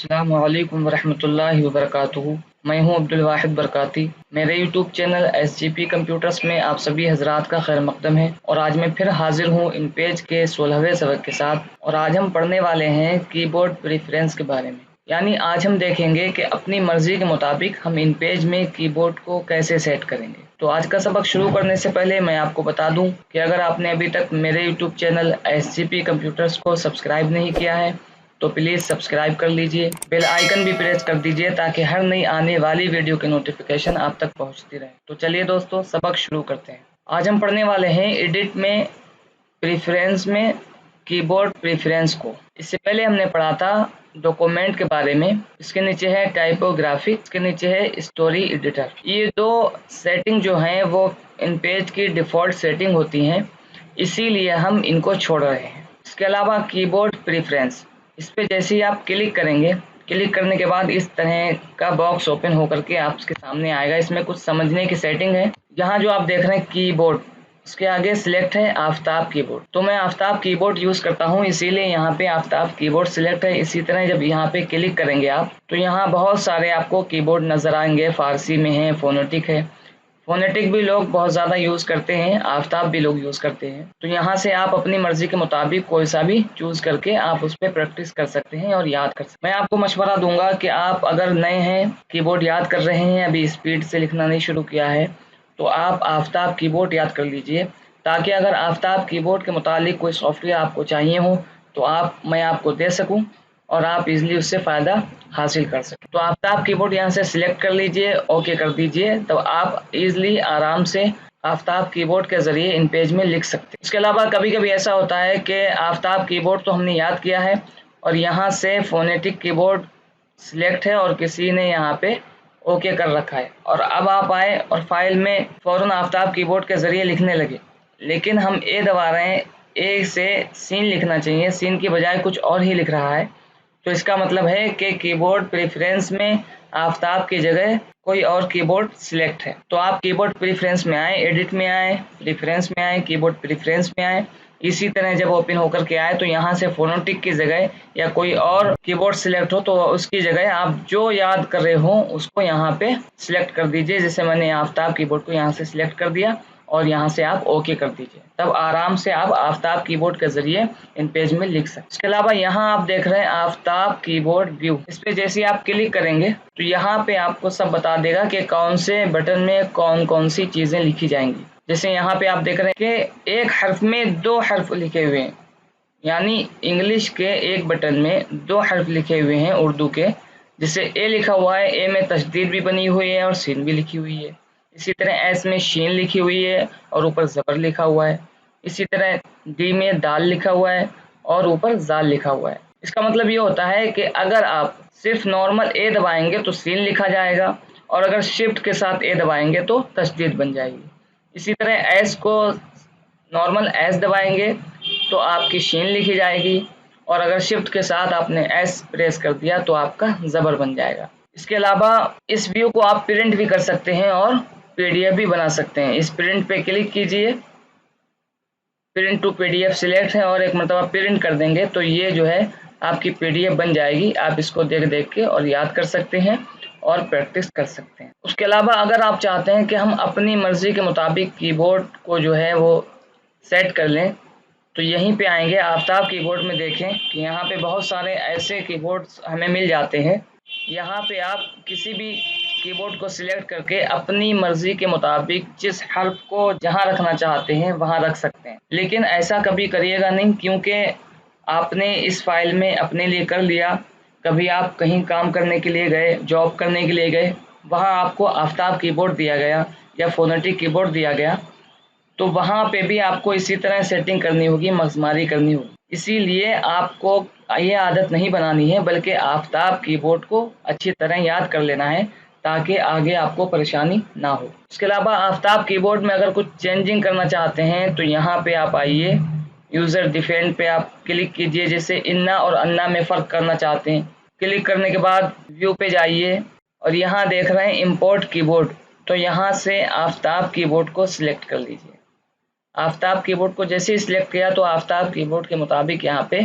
अस्सलामु अलैकुम वरहमतुल्लाहि वबरकातुहू। मैं हूं अब्दुल वाहिद बरकाती। मेरे यूट्यूब चैनल SGP कंप्यूटर्स में आप सभी हजरात का खैर मकदम है और आज मैं फिर हाजिर हूं इन पेज के 16वें सबक के साथ। और आज हम पढ़ने वाले हैं कीबोर्ड प्रेफरेंस के बारे में। यानी आज हम देखेंगे कि अपनी मर्जी के मुताबिक हम इन पेज में कीबोर्ड को कैसे सेट करेंगे। तो आज का सबक शुरू करने से पहले मैं आपको बता दूं कि अगर आपने अभी तक मेरे यूट्यूब चैनल SGP कंप्यूटर्स को सब्सक्राइब नहीं किया है तो प्लीज़ सब्सक्राइब कर लीजिए, बेल आइकन भी प्रेस कर दीजिए ताकि हर नई आने वाली वीडियो की नोटिफिकेशन आप तक पहुंचती रहे। तो चलिए दोस्तों सबक शुरू करते हैं। आज हम पढ़ने वाले हैं एडिट में प्रेफरेंस में कीबोर्ड प्रेफरेंस को। इससे पहले हमने पढ़ा था डॉक्यूमेंट के बारे में, इसके नीचे है टाइपोग्राफी, इसके नीचे है स्टोरी एडिटर। ये दो सेटिंग जो हैं वो इन पेज की डिफ़ॉल्ट सेटिंग होती हैं, इसीलिए हम इनको छोड़ रहे हैं। इसके अलावा कीबोर्ड प्रेफरेंस, इस पर जैसे ही आप क्लिक करेंगे, क्लिक करने के बाद इस तरह का बॉक्स ओपन होकर के आपके सामने आएगा। इसमें कुछ समझने की सेटिंग है। यहाँ जो आप देख रहे हैं कीबोर्ड, उसके आगे सिलेक्ट है आफ्ताब कीबोर्ड। तो मैं आफ्ताब कीबोर्ड यूज़ करता हूँ, इसीलिए यहाँ पे आफ्ताब कीबोर्ड सिलेक्ट है। इसी तरह जब यहाँ पे क्लिक करेंगे आप तो यहाँ बहुत सारे आपको कीबोर्ड नज़र आएंगे। फारसी में है, फोनेटिक है। फोनेटिक भी लोग बहुत ज़्यादा यूज़ करते हैं, आफ्ताब भी लोग यूज़ करते हैं। तो यहाँ से आप अपनी मर्ज़ी के मुताबिक कोई सा भी चूज़ करके आप उस पर प्रैक्टिस कर सकते हैं और याद कर सकते हैं। मैं आपको मशवरा दूंगा कि आप अगर नए हैं, कीबोर्ड याद कर रहे हैं, अभी स्पीड से लिखना नहीं शुरू किया है, तो आप आफ्ताब कीबोर्ड याद कर लीजिए, ताकि अगर आफ्ताब कीबोर्ड के मुतालिक कोई सॉफ्टवेयर आपको चाहिए हो तो मैं आपको दे सकूँ और आप इजीली उससे फ़ायदा हासिल कर सकें। तो आफ्ताब कीबोर्ड यहाँ से सिलेक्ट कर लीजिए, ओके कर दीजिए, तो आप इजीली आराम से आफ्ताब कीबोर्ड के ज़रिए इन पेज में लिख सकते हैं। इसके अलावा कभी कभी ऐसा होता है कि आफ्ताब कीबोर्ड तो हमने याद किया है और यहाँ से फोनेटिक कीबोर्ड सिलेक्ट है और किसी ने यहाँ पे ओके कर रखा है, और अब आप आए और फाइल में फ़ौरन आफ्ताब कीबोर्ड के ज़रिए लिखने लगे, लेकिन हम ए दबा रहे हैं। ए से सीन लिखना चाहिए, सीन की बजाय कुछ और ही लिख रहा है। तो इसका मतलब है कि कीबोर्ड प्रेफरेंस में आफ्ताब की जगह कोई और कीबोर्ड सिलेक्ट है। तो आप कीबोर्ड प्रेफरेंस में आए, एडिट में आए, प्रेफरेंस में आए, कीबोर्ड प्रेफरेंस में आए। इसी तरह जब ओपन होकर के आए तो यहाँ से फोनेटिक की जगह या कोई और कीबोर्ड सिलेक्ट हो तो उसकी जगह आप जो याद कर रहे हो उसको यहाँ पे सिलेक्ट कर दीजिए। जैसे मैंने आफ्ताब कीबोर्ड को यहाँ से सिलेक्ट कर दिया और यहाँ से आप ओके कर दीजिए, तब आराम से आप आफ्ताब कीबोर्ड के जरिए इन पेज में लिख सकते हैं। इसके अलावा यहाँ आप देख रहे हैं आफ्ताब कीबोर्ड व्यू, इस पे जैसे आप क्लिक करेंगे तो यहाँ पे आपको सब बता देगा कि कौन से बटन में कौन कौन सी चीजें लिखी जाएंगी। जैसे यहाँ पे आप देख रहे हैं कि एक हर्फ में दो हर्फ लिखे हुए हैं, यानी इंग्लिश के एक बटन में दो हर्फ लिखे हुए हैं उर्दू के। जैसे ए लिखा हुआ है, ए में तशदीद भी बनी हुई है और सीन भी लिखी हुई है। इसी तरह एस में शीन लिखी हुई है और ऊपर ज़बर लिखा हुआ है। इसी तरह डी में दाल लिखा हुआ है और ऊपर जाल लिखा हुआ है। इसका मतलब ये होता है कि अगर आप सिर्फ नॉर्मल ए दबाएंगे तो सीन लिखा जाएगा, और अगर शिफ्ट के साथ ए दबाएंगे तो तशदीद बन जाएगी। इसी तरह एस को नॉर्मल एस दबाएंगे तो आपकी शीन लिखी जाएगी, और अगर शिफ्ट के साथ आपने एस प्रेस कर दिया तो आपका ज़बर बन जाएगा। इसके अलावा इस व्यू को आप प्रिंट भी कर सकते हैं और PDF भी बना सकते हैं। इस प्रिंट पे क्लिक कीजिए, प्रिंट टू PDF सिलेक्ट है और एक मरतबा प्रिंट कर देंगे तो ये जो है आपकी PDF बन जाएगी। आप इसको देख देख के और याद कर सकते हैं और प्रैक्टिस कर सकते हैं। उसके अलावा अगर आप चाहते हैं कि हम अपनी मर्ज़ी के मुताबिक कीबोर्ड को जो है वो सेट कर लें तो यहीं पे आएंगे आफ्ताब कीबोर्ड में, देखें कि यहाँ पे बहुत सारे ऐसे कीबोर्ड्स हमें मिल जाते हैं। यहाँ पे आप किसी भी कीबोर्ड को सिलेक्ट करके अपनी मर्जी के मुताबिक जिस हर्फ को जहाँ रखना चाहते हैं वहाँ रख सकते हैं। लेकिन ऐसा कभी करिएगा नहीं, क्योंकि आपने इस फाइल में अपने लिए कर लिया, कभी आप कहीं काम करने के लिए गए, जॉब करने के लिए गए, वहाँ आपको आफ्ताब कीबोर्ड दिया गया या फोनेटिक कीबोर्ड दिया गया, तो वहाँ पे भी आपको इसी तरह सेटिंग करनी होगी, मगजमारी करनी होगी। इसीलिए आपको ये आदत नहीं बनानी है, बल्कि आफ्ताब कीबोर्ड को अच्छी तरह याद कर लेना है ताकि आगे आपको परेशानी ना हो। इसके अलावा आफ्ताब कीबोर्ड में अगर कुछ चेंजिंग करना चाहते हैं तो यहाँ पे आप आइए, यूज़र डिफेंड पे आप क्लिक कीजिए। जैसे इन्ना और अन्ना में फ़र्क करना चाहते हैं, क्लिक करने के बाद व्यू पे जाइए और यहाँ देख रहे हैं इंपोर्ट कीबोर्ड, तो यहाँ से आफ्ताब कीबोर्ड को सिलेक्ट कर लीजिए। आफ्ताब कीबोर्ड को जैसे ही सिलेक्ट किया तो आफ्ताब कीबोर्ड के मुताबिक यहाँ पे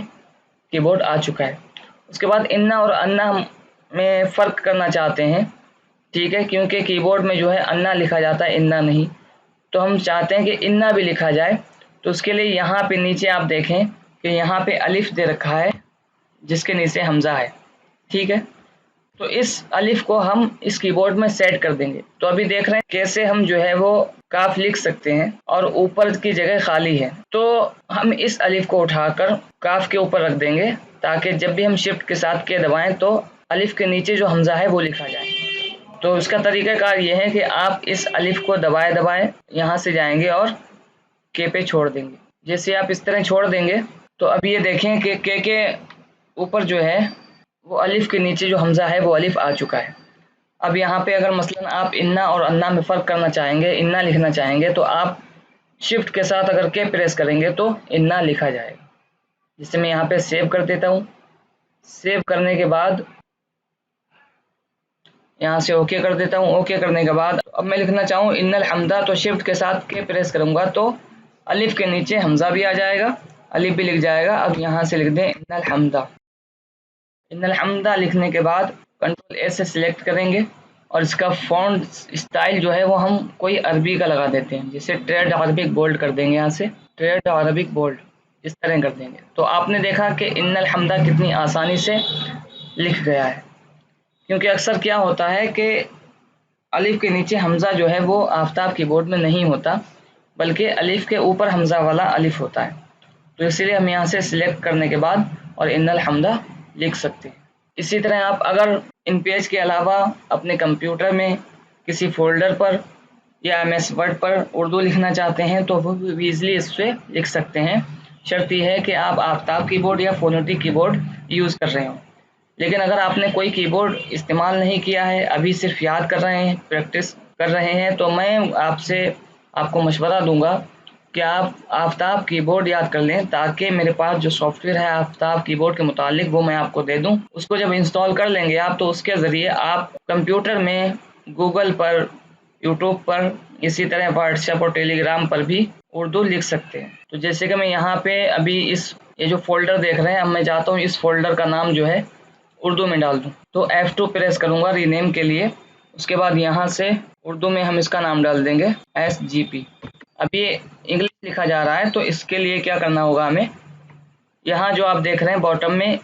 कीबोर्ड आ चुका है। उसके बाद इन्ना और अन्ना में फ़र्क करना चाहते हैं, ठीक है, क्योंकि कीबोर्ड में जो है अन्ना लिखा जाता है, इन्ना नहीं। तो हम चाहते हैं कि इन्ना भी लिखा जाए। तो उसके लिए यहाँ पे नीचे आप देखें कि यहाँ पे अलिफ दे रखा है जिसके नीचे हमज़ा है, ठीक है। तो इस अलिफ को हम इस कीबोर्ड में सेट कर देंगे। तो अभी देख रहे हैं कैसे हम जो है वो काफ लिख सकते हैं और ऊपर की जगह खाली है। तो हम इस अलिफ को उठाकर काफ के ऊपर रख देंगे ताकि जब भी हम शिफ्ट के साथ के दबाएं तो अलिफ के नीचे जो हमज़ा है वो लिखा जाए। तो इसका तरीक़ाकार ये है कि आप इस अलिफ को दबाए दबाए यहाँ से जाएंगे और के पे छोड़ देंगे। जैसे आप इस तरह छोड़ देंगे तो अब ये देखें कि के ऊपर जो है वो अलिफ के नीचे जो हमज़ा है वो अलिफ आ चुका है। अब यहाँ पे अगर मसलन आप इन्ना और अन्ना में फ़र्क करना चाहेंगे, इन्ना लिखना चाहेंगे, तो आप शिफ्ट के साथ अगर के प्रेस करेंगे तो इन्ना लिखा जाएगा। जिसे मैं यहाँ पे सेव कर देता हूँ। सेव करने के बाद यहाँ से ओके कर देता हूँ। ओके करने के बाद अब मैं लिखना चाहूँ इन्नल हम्दा, तो शिफ्ट के साथ के प्रेस करूँगा तो अलिफ के नीचे हमज़ा भी आ जाएगा, अलिफ भी लिख जाएगा। अब यहाँ से लिख दें इन्नल हम्दा। इन्नल हम्दा लिखने के बाद कंट्रोल ए से सिलेक्ट करेंगे और इसका फ़ॉन्ट स्टाइल जो है वो हम कोई अरबी का लगा देते हैं। जैसे ट्रेड अरबिक बोल्ड कर देंगे, यहाँ से ट्रेड अरबिक बोल्ड इस तरह कर देंगे। तो आपने देखा कि इन्नल हम्दा कितनी आसानी से लिख गया है, क्योंकि अक्सर क्या होता है कि अलिफ के नीचे हमज़ा जो है वो आफ्ताब कीबोर्ड में नहीं होता, बल्कि अलिफ के ऊपर हमज़ा वाला अलिफ होता है। तो इसीलिए हम यहाँ से सिलेक्ट करने के बाद और इन्नल हम्दा लिख सकते हैं। इसी तरह आप अगर इन पेज के अलावा अपने कंप्यूटर में किसी फोल्डर पर या MS वर्ड पर उर्दू लिखना चाहते हैं तो वो भी ईज़िली इससे लिख सकते हैं। शर्त यह है कि आप आफ्ताब कीबोर्ड या फोनेटिक कीबोर्ड यूज़ कर रहे हों। लेकिन अगर आपने कोई कीबोर्ड इस्तेमाल नहीं किया है, अभी सिर्फ याद कर रहे हैं, प्रैक्टिस कर रहे हैं, तो मैं आपको मशवरा दूंगा कि आप आफ्ताब कीबोर्ड याद कर लें, ताकि मेरे पास जो सॉफ्टवेयर है आफ्ताब कीबोर्ड के मुतालिक वो मैं आपको दे दूं। उसको जब इंस्टॉल कर लेंगे आप, तो उसके ज़रिए आप कंप्यूटर में गूगल पर, यूट्यूब पर, इसी तरह व्हाट्सएप और टेलीग्राम पर भी उर्दू लिख सकते हैं। तो जैसे कि मैं यहाँ पे अभी ये जो फोल्डर देख रहे हैं, अब मैं चाहता हूँ इस फोल्डर का नाम जो है उर्दू में डाल दूँ, तो F2 प्रेस करूँगा रीनेम के लिए। उसके बाद यहाँ से उर्दू में हम इसका नाम डाल देंगे SGP। अब ये इंग्लिश लिखा जा रहा है, तो इसके लिए क्या करना होगा हमें, यहाँ जो आप देख रहे हैं बॉटम में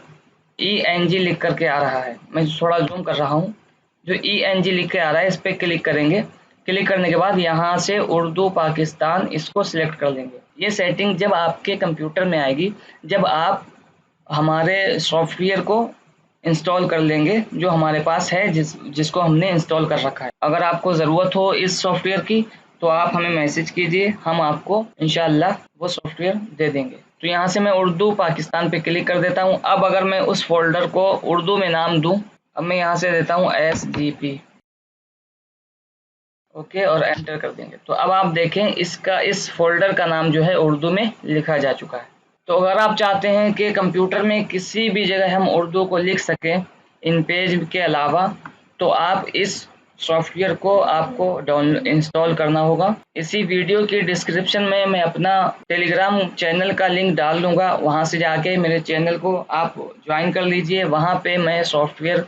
ENG लिख करके आ रहा है, मैं थोड़ा जूम कर रहा हूँ, जो ENG लिख के आ रहा है इस पर क्लिक करेंगे। क्लिक करने के बाद यहाँ से उर्दू पाकिस्तान इसको सिलेक्ट कर लेंगे। ये सेटिंग जब आपके कंप्यूटर में आएगी जब आप हमारे सॉफ्टवेयर को इंस्टॉल कर लेंगे जो हमारे पास है, जिसको हमने इंस्टॉल कर रखा है। अगर आपको ज़रूरत हो इस सॉफ्टवेयर की तो आप हमें मैसेज कीजिए, हम आपको इंशाअल्लाह वो सॉफ्टवेयर दे देंगे। तो यहाँ से मैं उर्दू पाकिस्तान पे क्लिक कर देता हूँ। अब अगर मैं उस फोल्डर को उर्दू में नाम दूँ, अब मैं यहाँ से देता हूँ SGP, ओके, और एंटर कर देंगे। तो अब आप देखें इस फोल्डर का नाम जो है उर्दू में लिखा जा चुका है। तो अगर आप चाहते हैं कि कंप्यूटर में किसी भी जगह हम उर्दू को लिख सकें इन पेज के अलावा, तो आप इस सॉफ्टवेयर को आपको इंस्टॉल करना होगा। इसी वीडियो की डिस्क्रिप्शन में मैं अपना टेलीग्राम चैनल का लिंक डाल दूंगा, वहां से जाके मेरे चैनल को आप ज्वाइन कर लीजिए। वहां पे मैं सॉफ्टवेयर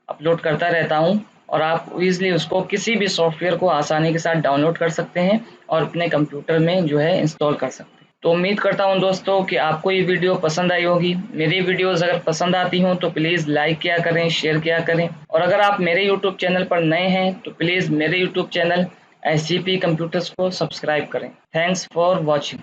अपलोड करता रहता हूं और आप ईज़िली उसको किसी भी सॉफ्टवेयर को आसानी के साथ डाउनलोड कर सकते हैं और अपने कंप्यूटर में जो है इंस्टॉल कर सकते हैं। तो उम्मीद करता हूं दोस्तों कि आपको ये वीडियो पसंद आई होगी। मेरी वीडियोस अगर पसंद आती हों तो प्लीज़ लाइक किया करें, शेयर किया करें, और अगर आप मेरे यूट्यूब चैनल पर नए हैं तो प्लीज़ मेरे यूट्यूब चैनल SGP कंप्यूटर्स को सब्सक्राइब करें। Thanks for watching.